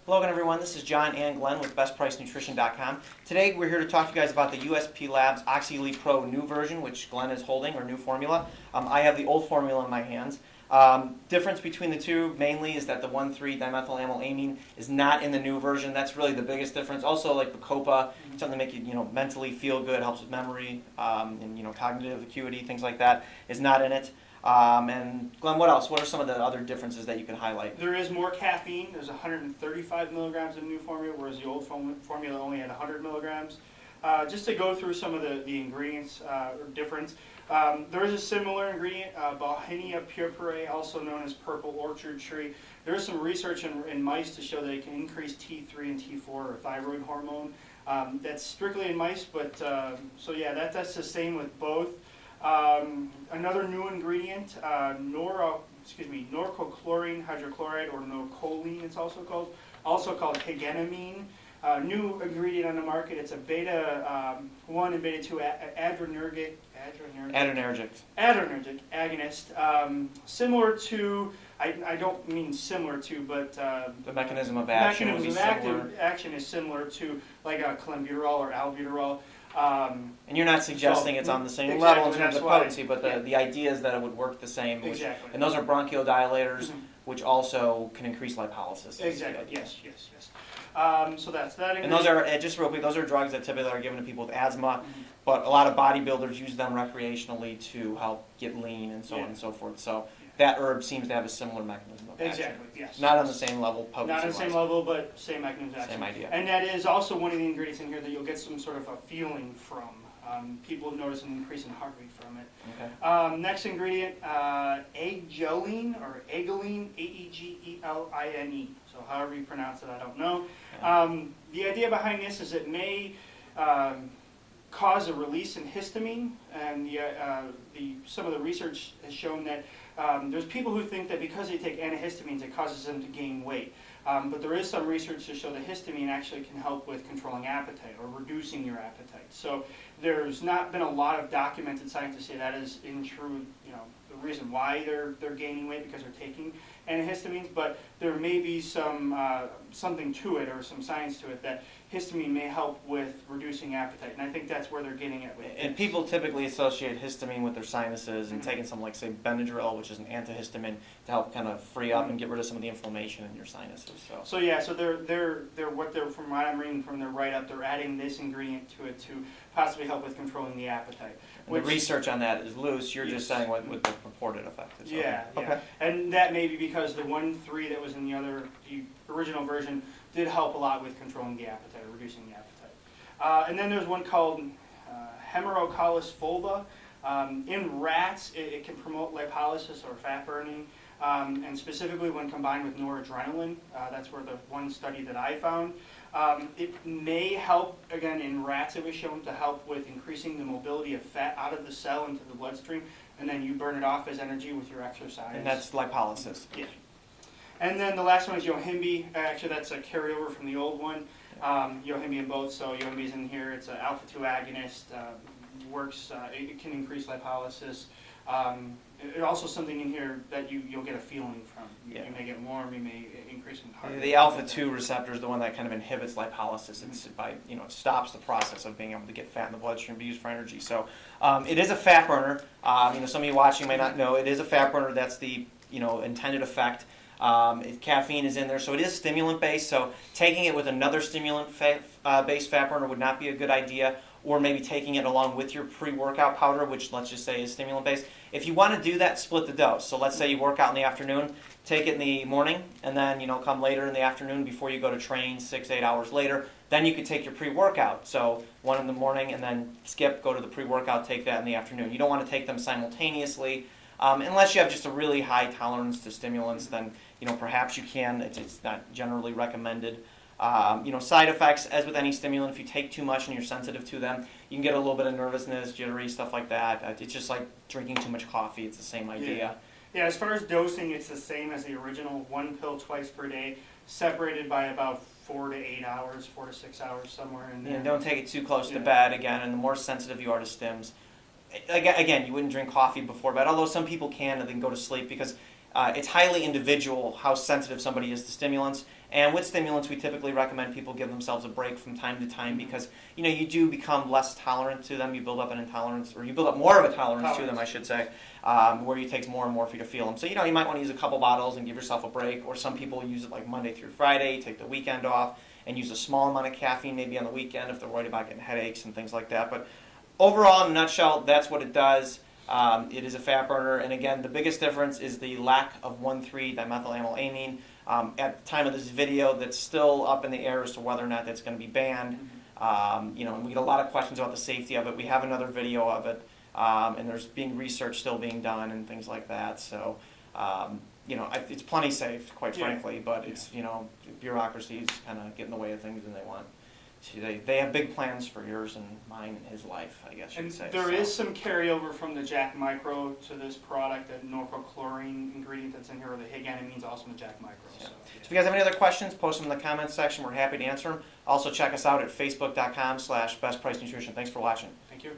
Hello again, everyone. This is John and Glenn with BestPriceNutrition.com. Today we're here to talk to you guys about the USP Labs OxyElite Pro new version, which Glenn is holding, or new formula. I have the old formula in my hands. Difference between the two mainly is that the 1,3-dimethylamylamine is not in the new version. That's really the biggest difference. Also, like the Bacopa, something to make you mentally feel good, helps with memory, and cognitive acuity, things like that, is not in it. And Glenn, what else? What are some of the other differences that you can highlight? There is more caffeine. There's 135 milligrams in the new formula, whereas the old formula only had 100 milligrams. Just to go through some of the ingredients or difference, there is a similar ingredient, Bauhinia purpurae, also known as purple orchard tree. There is some research in mice to show that it can increase T3 and T4, or thyroid hormone. That's strictly in mice, but so yeah, that's the same with both. Another new ingredient, norcochlorine hydrochloride, or norcholine it's also called higenamine. New ingredient on the market. It's a beta 1 and beta 2 adrenergic agonist. Similar to, I don't mean similar to, but the mechanism of action action is similar to like a clenbuterol or albuterol. And you're not suggesting it's on the same level in terms of potency, but the idea is that it would work the same. Exactly. And those are bronchodilators, which also can increase lipolysis. Exactly. Yes. So that's that. And those are, just real quick, those are drugs that typically are given to people with asthma, but a lot of bodybuilders use them recreationally to help get lean and so on and so forth. So that herb seems to have a similar mechanism of action. Exactly, yes. Not on the same level, potency. Not on the same level, but same mechanism of action. Same idea. And that is also one of the ingredients in here that you'll get some sort of a feeling from. People have noticed an increase in heart rate from it. Okay. Next ingredient, aegeline, or aegeline, A-E-G-E-L-I-N-E. So however you pronounce it, I don't know. Okay. The idea behind this is it may cause a release in histamine, and some of the research has shown that there's people who think that because they take antihistamines it causes them to gain weight. But there is some research to show that histamine actually can help with controlling appetite or reducing your appetite. So there's not been a lot of documented science to say that is in true, the reason why they're gaining weight because they're taking antihistamines, but there may be some something to it, or some science to it, that histamine may help with reducing appetite, and I think that's where they're getting it with. And people typically associate histamine with their sinuses, and taking something like, say, Benadryl, which is an antihistamine, to help kind of free up and get rid of some of the inflammation in your sinuses. So they're from what I'm reading from their write-up, they're adding this ingredient to it to possibly help with controlling the appetite. And the research on that is loose. You're just saying what the purported effect is. Yeah. Okay. And that may be because the 1,3 that was in the original version did help a lot with controlling the appetite, or reducing the appetite. And then there's one called Hemerococcus fulva. In rats, it can promote lipolysis or fat burning, and specifically when combined with noradrenaline. That's where the one study that I found. It may help, again, in rats it was shown to help with increasing the mobility of fat out of the cell into the bloodstream, and then you burn it off as energy with your exercise. And that's lipolysis. Yeah. And then the last one is Yohimbe. Actually, that's a carryover from the old one. Yohimbe in both, so Yohimbe is in here. It's an alpha-2 agonist. Works. It can increase lipolysis. It also something in here that you'll get a feeling from. You may get warm. You may increase in heart rate. The alpha-2 receptor is the one that kind of inhibits lipolysis. It's it stops the process of being able to get fat in the bloodstream to be used for energy. So it is a fat burner. Some of you watching may not know it is a fat burner. That's the intended effect. Caffeine is in there, so it is stimulant-based. So taking it with another stimulant-based fat burner would not be a good idea, or maybe taking it along with your pre-workout powder, which let's just say is stimulant-based. If you want to do that, split the dose. So let's say you work out in the afternoon, take it in the morning, and then come later in the afternoon before you go to train 6-8 hours later. Then you could take your pre-workout. So one in the morning, and then go to the pre-workout, take that in the afternoon. You don't want to take them simultaneously. Unless you have just a really high tolerance to stimulants, then perhaps you can. It's not generally recommended. Side effects, as with any stimulant, if you take too much and you're sensitive to them, you can get a little bit of nervousness, jittery, stuff like that. It's just like drinking too much coffee. It's the same idea. Yeah, as far as dosing, it's the same as the original. 1 pill twice per day, separated by about 4 to 8 hours, 4 to 6 hours, somewhere in there. And don't take it too close to bed, again, and the more sensitive you are to stims. Again, you wouldn't drink coffee before bed, although some people can and then go to sleep, because it's highly individual how sensitive somebody is to stimulants, And with stimulants, we typically recommend people give themselves a break from time to time because, you do become less tolerant to them. You build up an intolerance, or you build up more of a tolerance to them, I should say, where it takes more and more for you to feel them. So, you might want to use a couple bottles and give yourself a break, or some people use it like Monday through Friday, take the weekend off, and use a small amount of caffeine maybe on the weekend if they're worried about getting headaches and things like that. But overall, in a nutshell, that's what it does. It is a fat burner, and again, the biggest difference is the lack of 1,3-dimethylamylamine. At the time of this video, that's still up in the air as to whether or not that's going to be banned. And we get a lot of questions about the safety of it. We have another video of it, and there's research still being done and things like that. So, it's plenty safe, quite frankly, but it's, bureaucracy is kind of getting in the way of things, and they have big plans for yours and mine and his life, I guess you could say. There is some carryover from the Jack Micro to this product, that norcochlorine ingredient that's in here, or the higamine, also in the Jack Micro. Yeah. So If you guys have any other questions, post them in the comments section. We're happy to answer them. Also, check us out at facebook.com/bestpricenutrition. Thanks for watching. thank you.